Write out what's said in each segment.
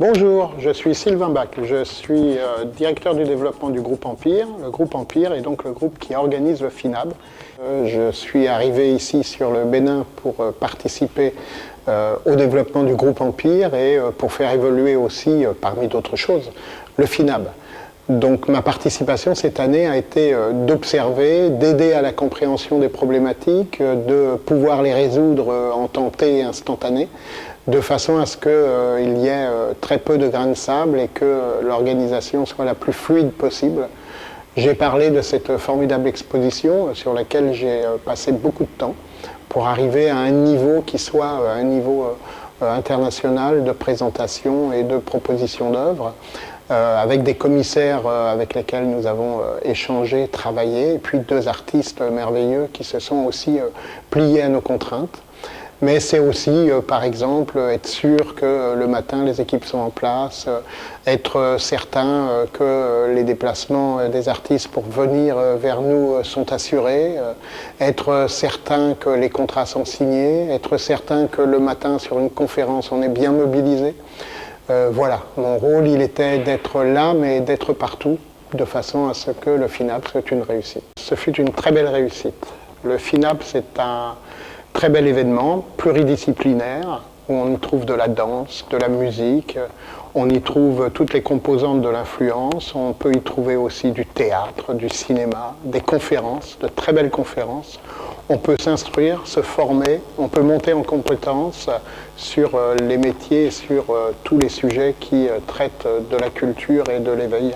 Bonjour, je suis Sylvain Bach, je suis directeur du développement du groupe Empire. Le groupe Empire est donc le groupe qui organise le FINAB. Je suis arrivé ici sur le Bénin pour participer au développement du groupe Empire et pour faire évoluer aussi, parmi d'autres choses, le FINAB. Donc ma participation cette année a été d'observer, d'aider à la compréhension des problématiques, de pouvoir les résoudre en temps T et instantané, de façon à ce qu'il y ait très peu de grains de sable et que l'organisation soit la plus fluide possible. J'ai parlé de cette formidable exposition sur laquelle j'ai passé beaucoup de temps pour arriver à un niveau qui soit un niveau international de présentation et de proposition d'œuvres, avec des commissaires avec lesquels nous avons échangé, travaillé, et puis 2 artistes merveilleux qui se sont aussi pliés à nos contraintes. Mais c'est aussi, par exemple, être sûr que le matin, les équipes sont en place, être certain que les déplacements des artistes pour venir vers nous sont assurés, être certain que les contrats sont signés, être certain que le matin, sur une conférence, on est bien mobilisé. Voilà, mon rôle, il était d'être là, mais d'être partout, de façon à ce que le FINAB soit une réussite. Ce fut une très belle réussite. Le FINAB, c'est un très bel événement, pluridisciplinaire, où on y trouve de la danse, de la musique, on y trouve toutes les composantes de l'influence, on peut y trouver aussi du théâtre, du cinéma, des conférences, de très belles conférences. On peut s'instruire, se former, on peut monter en compétences sur les métiers et sur tous les sujets qui traitent de la culture et de l'éveil.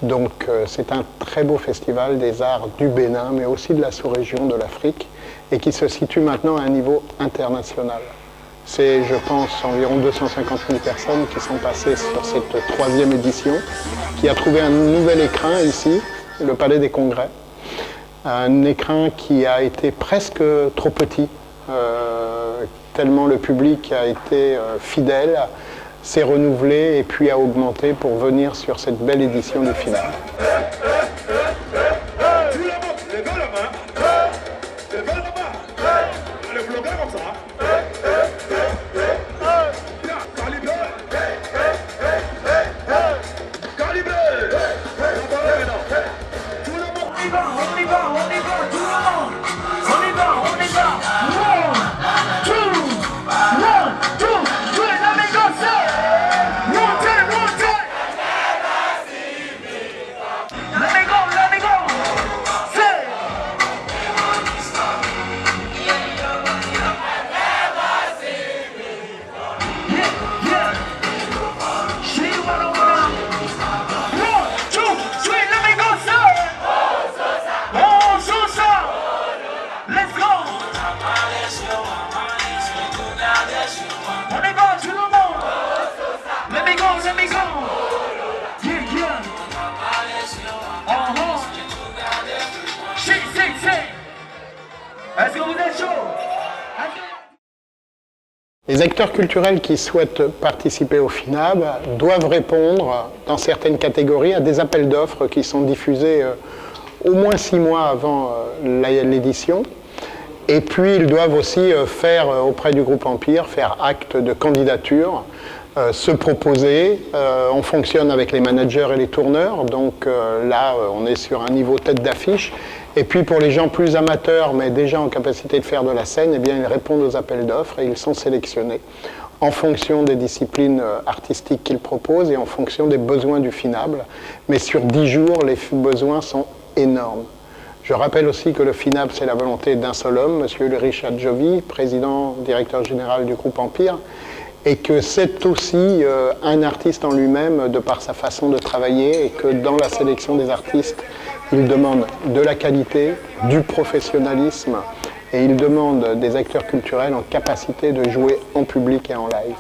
Donc c'est un très beau festival des arts du Bénin, mais aussi de la sous-région de l'Afrique, et qui se situe maintenant à un niveau international. C'est, je pense, environ 250 000 personnes qui sont passées sur cette 3e édition, qui a trouvé un nouvel écrin ici, le Palais des Congrès. Un écrin qui a été presque trop petit, tellement le public a été fidèle, s'est renouvelé et puis a augmenté pour venir sur cette belle édition du FINAB. Est-ce que vous êtes chaud? Les acteurs culturels qui souhaitent participer au FINAB doivent répondre, dans certaines catégories, à des appels d'offres qui sont diffusés au moins 6 mois avant l'édition. Et puis, ils doivent aussi faire, auprès du groupe Empire, faire acte de candidature, se proposer. On fonctionne avec les managers et les tourneurs, donc là, on est sur un niveau tête d'affiche. Et puis, pour les gens plus amateurs, mais déjà en capacité de faire de la scène, eh bien, ils répondent aux appels d'offres et ils sont sélectionnés en fonction des disciplines artistiques qu'ils proposent et en fonction des besoins du FINAB. Mais sur 10 jours, les besoins sont énormes. Je rappelle aussi que le FINAB, c'est la volonté d'un seul homme, M. Ulrich Hadjovi, président, directeur général du groupe Empire, et que c'est aussi un artiste en lui-même de par sa façon de travailler et que dans la sélection des artistes, il demande de la qualité, du professionnalisme et il demande des acteurs culturels en capacité de jouer en public et en live.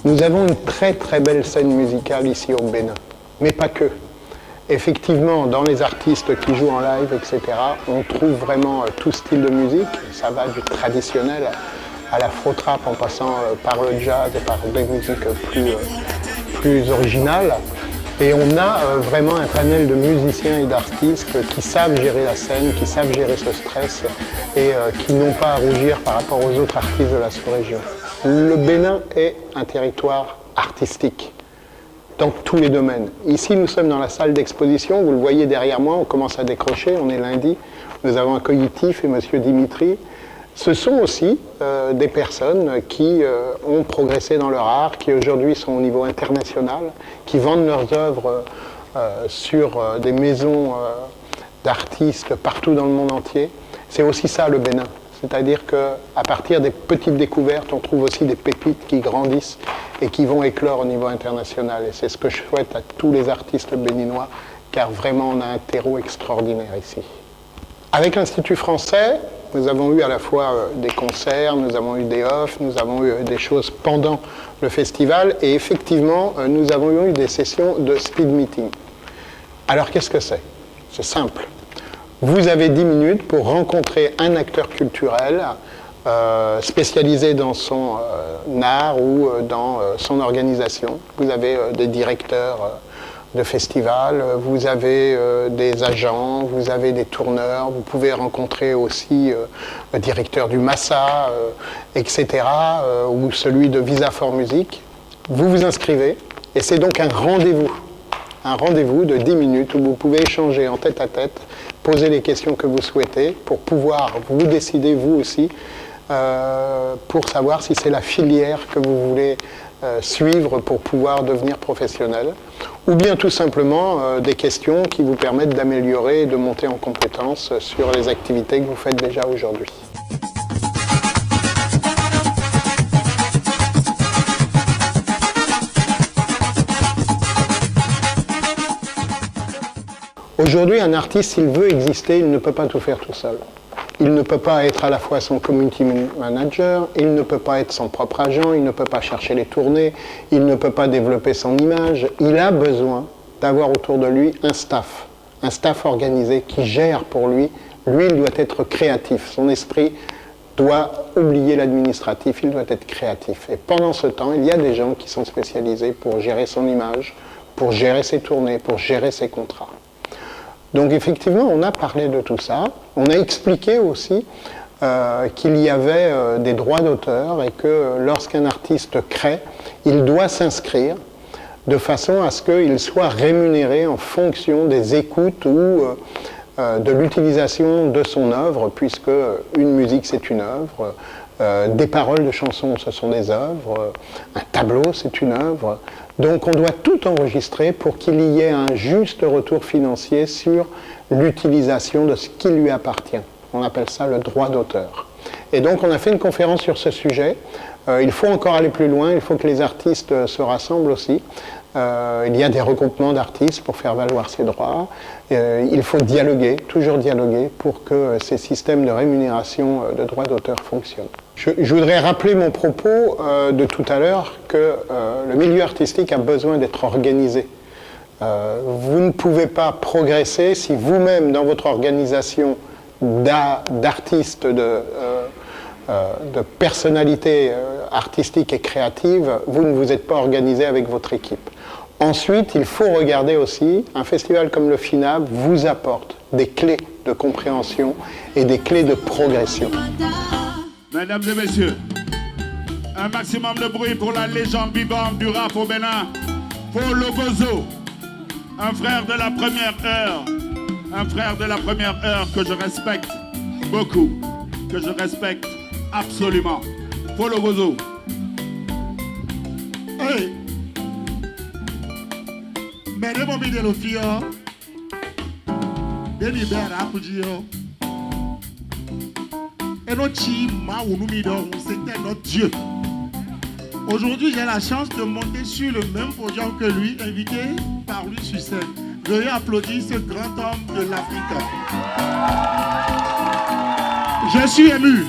Nous avons une très très belle scène musicale ici au Bénin, mais pas que. Effectivement, dans les artistes qui jouent en live, etc., on trouve vraiment tout style de musique. Ça va du traditionnel à l'afro-trap en passant par le jazz et par des musiques plus originales. Et on a vraiment un panel de musiciens et d'artistes qui savent gérer la scène, qui savent gérer ce stress et qui n'ont pas à rougir par rapport aux autres artistes de la sous-région. Le Bénin est un territoire artistique dans tous les domaines. Ici, nous sommes dans la salle d'exposition, vous le voyez derrière moi, on commence à décrocher, on est lundi. Nous avons un cognitif et M. Dimitri. Ce sont aussi des personnes qui ont progressé dans leur art, qui aujourd'hui sont au niveau international, qui vendent leurs œuvres sur des maisons d'artistes partout dans le monde entier. C'est aussi ça le Bénin. C'est-à-dire qu'à partir des petites découvertes, on trouve aussi des pépites qui grandissent et qui vont éclore au niveau international. Et c'est ce que je souhaite à tous les artistes béninois, car vraiment on a un terreau extraordinaire ici. Avec l'Institut français, nous avons eu à la fois des concerts, nous avons eu des offs, nous avons eu des choses pendant le festival et effectivement, nous avons eu des sessions de speed meeting. Alors qu'est-ce que c'est? C'est simple. Vous avez 10 minutes pour rencontrer un acteur culturel spécialisé dans son art ou dans son organisation. Vous avez des directeurs de festivals, vous avez des agents, vous avez des tourneurs, vous pouvez rencontrer aussi le directeur du Massa, etc., ou celui de Visa for Music. Vous vous inscrivez et c'est donc un rendez-vous de 10 minutes où vous pouvez échanger en tête à tête, poser les questions que vous souhaitez pour pouvoir vous décider vous aussi pour savoir si c'est la filière que vous voulez suivre pour pouvoir devenir professionnel, ou bien tout simplement des questions qui vous permettent d'améliorer et de monter en compétence sur les activités que vous faites déjà aujourd'hui. Aujourd'hui, un artiste, s'il veut exister, il ne peut pas tout faire tout seul. Il ne peut pas être à la fois son community manager, il ne peut pas être son propre agent, il ne peut pas chercher les tournées, il ne peut pas développer son image. Il a besoin d'avoir autour de lui un staff organisé qui gère pour lui. Lui, il doit être créatif. Son esprit doit oublier l'administratif, il doit être créatif. Et pendant ce temps, il y a des gens qui sont spécialisés pour gérer son image, pour gérer ses tournées, pour gérer ses contrats. Donc effectivement, on a parlé de tout ça. On a expliqué aussi qu'il y avait des droits d'auteur et que lorsqu'un artiste crée, il doit s'inscrire de façon à ce qu'il soit rémunéré en fonction des écoutes ou de l'utilisation de son œuvre, puisque une musique c'est une œuvre, des paroles de chansons ce sont des œuvres, un tableau c'est une œuvre. Donc on doit tout enregistrer pour qu'il y ait un juste retour financier sur l'utilisation de ce qui lui appartient. On appelle ça le droit d'auteur. Et donc on a fait une conférence sur ce sujet. Il faut encore aller plus loin, il faut que les artistes se rassemblent aussi. Il y a des regroupements d'artistes pour faire valoir ces droits. Il faut dialoguer, toujours dialoguer, pour que ces systèmes de rémunération de droits d'auteur fonctionnent. Je voudrais rappeler mon propos de tout à l'heure que le milieu artistique a besoin d'être organisé. Vous ne pouvez pas progresser si vous-même, dans votre organisation d'artistes, de personnalités artistiques et créatives, vous ne vous êtes pas organisé avec votre équipe. Ensuite, il faut regarder aussi, un festival comme le FINAB vous apporte des clés de compréhension et des clés de progression. Mesdames et messieurs, un maximum de bruit pour la légende vivante du rap au Bénin, Folo Gozo, un frère de la première heure que je respecte beaucoup, que je respecte absolument. Folo Gozo. Hey! Mesdames et messieurs, c'était notre Dieu. Aujourd'hui, j'ai la chance de monter sur le même podium que lui, invité par lui sur scène. Veuillez applaudir ce grand homme de l'Afrique. Je suis ému.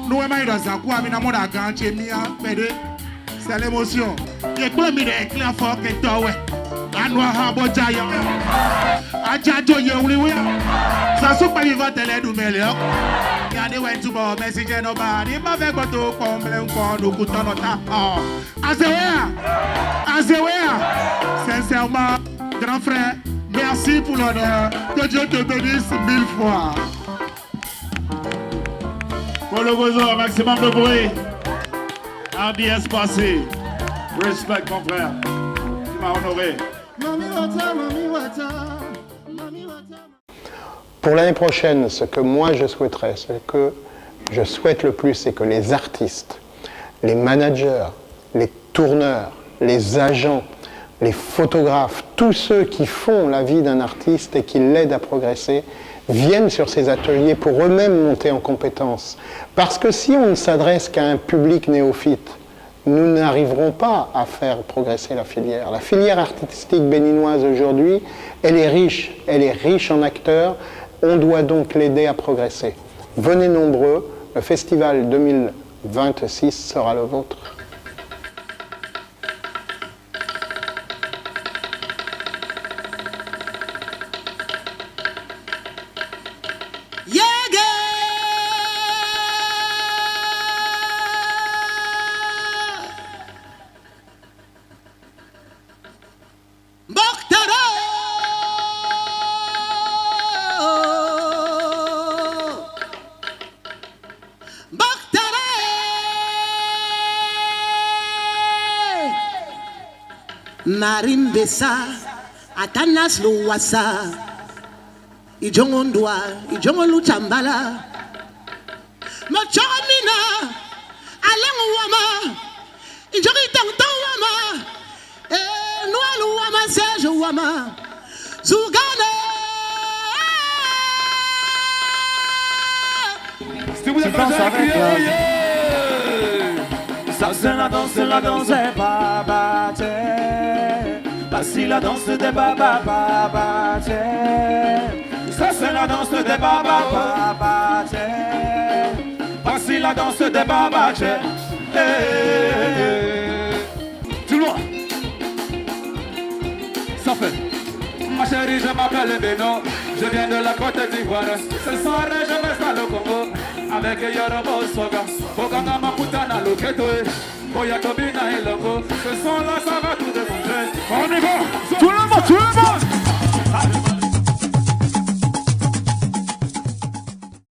Nous aimons dans un coup, C'est l'émotion. Et quoi, mais les clients fort que toi, ouais. À noir, à bon jaillant. À djadjo, oui, oui. Ça soupe pas vivant, elle est nouvelle. Regardez, ouais, tout bon, mais si j'ai nobody, ma fait goto, comble, un con, nous coûtons notre temps. Azewea, sincèrement, grand frère, merci pour l'honneur. Que Dieu te bénisse 1000 fois. Pour le besoin, maximum de bruit. Ambiance passée. Respect, mon frère. Tu m'as honoré. Pour l'année prochaine, ce que moi je souhaiterais, ce que je souhaite le plus, c'est que les artistes, les managers, les tourneurs, les agents, les photographes, tous ceux qui font la vie d'un artiste et qui l'aident à progresser, viennent sur ces ateliers pour eux-mêmes monter en compétences. Parce que si on ne s'adresse qu'à un public néophyte, nous n'arriverons pas à faire progresser la filière. La filière artistique béninoise aujourd'hui, elle est riche en acteurs. On doit donc l'aider à progresser. Venez nombreux, le festival 2026 sera le vôtre. Marimbesa, Atanas Luwasa, Ijongondwa, Ijongolu Chambala, Machomina, Alangwama, Ijongitangtawama, Nualuwama, Sejawama, Zugana. Si vous êtes pas ça c'est la danse est baba Voici la danse des baba baba ça c'est la danse des baba baba voici la danse des baba tout le monde ça fait ma chérie je m'appelle Beno je viens de la Côte d'Ivoire ce soir je vais à le Congo avec Yorobo Soga Boganga Makutana Loketo Boya Tobina et Logo ce son là ça va tout démontrer on y va tout le monde